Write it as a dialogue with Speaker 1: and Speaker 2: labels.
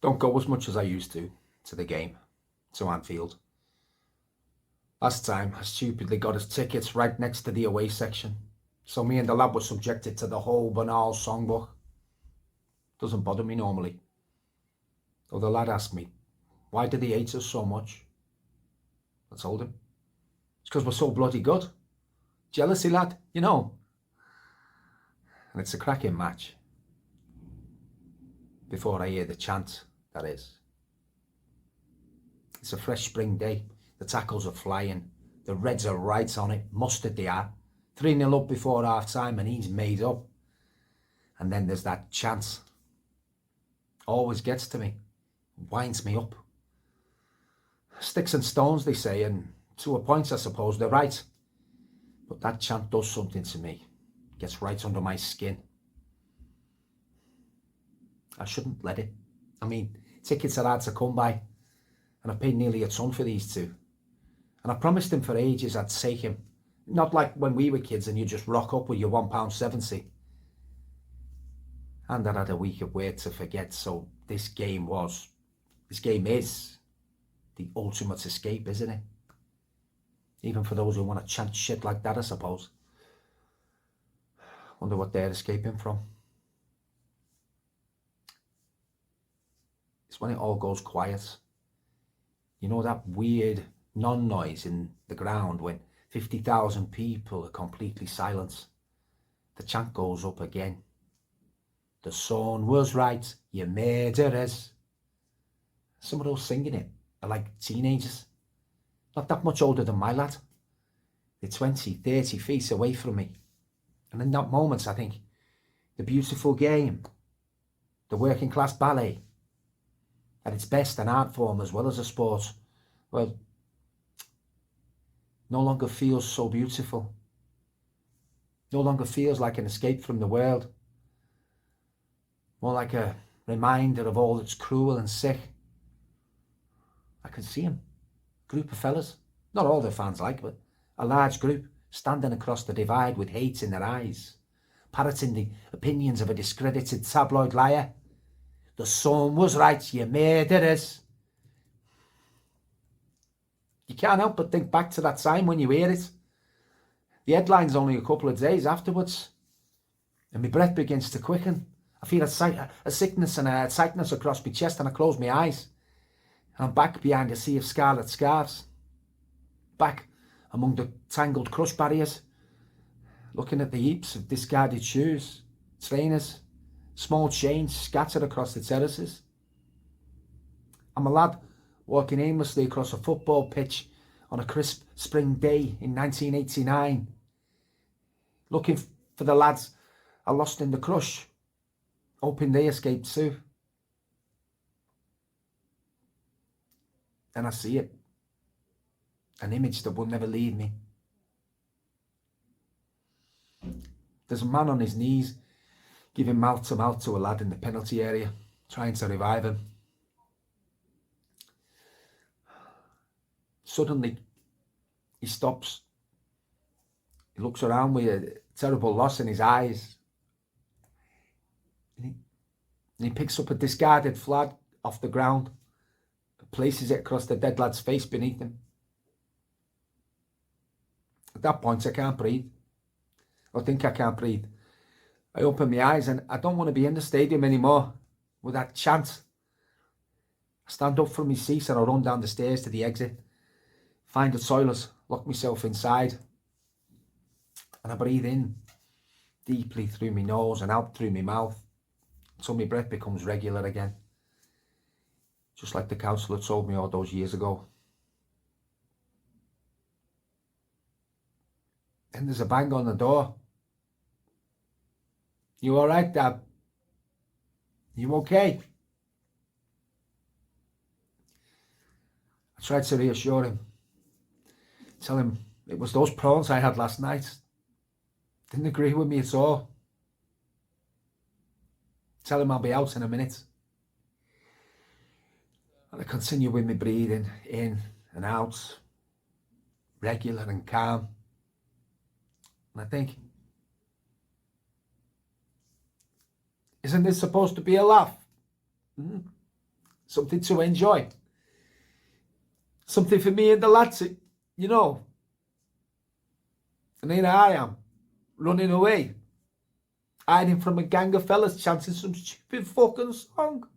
Speaker 1: Don't go as much as I used to the game, to Anfield. Last time, I stupidly got his tickets right next to the away section, so me and the lad were subjected to the whole banal songbook. Doesn't bother me normally. Though the lad asked me, why do they hate us so much? I told him, it's because we're so bloody good. Jealousy, lad, you know. And it's a cracking match. Before I hear the chant, that is. It's a fresh spring day. The tackles are flying. The Reds are right on it. Mustard they are. 3-0 up before half-time and he's made up. And then there's that chant. Always gets to me. Winds me up. Sticks and stones, they say, and to a point, I suppose, they're right. But that chant does something to me. Gets right under my skin. I shouldn't let it. I mean, tickets are hard to come by. And I've paid nearly a ton for these two. And I promised him for ages I'd take him. Not like when we were kids and you just rock up with your £1.70. And I had a week of work to forget, so this game is the ultimate escape, isn't it? Even for those who want to chant shit like that, I suppose. Wonder what they're escaping from. It's when it all goes quiet. You know that weird non-noise in the ground when 50,000 people are completely silent. The chant goes up again. The sun was right, you murderers. Some of those singing it are like teenagers. Not that much older than my lad. They're 20, 30 feet away from me. And in that moment, I think, the beautiful game, the working class ballet, at its best an art form as well as a sport, well, no longer feels so beautiful. No longer feels like an escape from the world. More like a reminder of all that's cruel and sick. I can see him. Group of fellas. Not all their fans like, but a large group standing across the divide with hate in their eyes, parroting the opinions of a discredited tabloid liar. The sun was right, you murderers. You can't help but think back to that time when you hear it. The headline's only a couple of days afterwards, and my breath begins to quicken. I feel a sickness and a tightness across my chest, and I close my eyes. And I'm back behind a sea of scarlet scarves. Back among the tangled crush barriers, looking at the heaps of discarded shoes, trainers, small change scattered across the terraces. I'm a lad walking aimlessly across a football pitch on a crisp spring day in 1989, looking for the lads I lost in the crush, hoping they escaped too. And I see it. An image that will never leave me. There's a man on his knees, giving mouth to mouth to a lad in the penalty area, trying to revive him. Suddenly, he stops. He looks around with a terrible loss in his eyes. And he picks up a discarded flag off the ground and places it across the dead lad's face beneath him. At that point, I can't breathe. I think I can't breathe. I open my eyes and I don't want to be in the stadium anymore with that chant. I stand up from my seat and I run down the stairs to the exit, find the toilet, lock myself inside, and I breathe in deeply through my nose and out through my mouth until my breath becomes regular again. Just like the counsellor told me all those years ago. And there's a bang on the door. You all right, Dad? You okay? I tried to reassure him. Tell him it was those prawns I had last night. Didn't agree with me at all. Tell him I'll be out in a minute. And I continue with my breathing in and out, regular and calm. And I think, isn't this supposed to be a laugh? something to enjoy, something for me and the lads, you know. And here I am, running away, hiding from a gang of fellas chanting some stupid fucking song.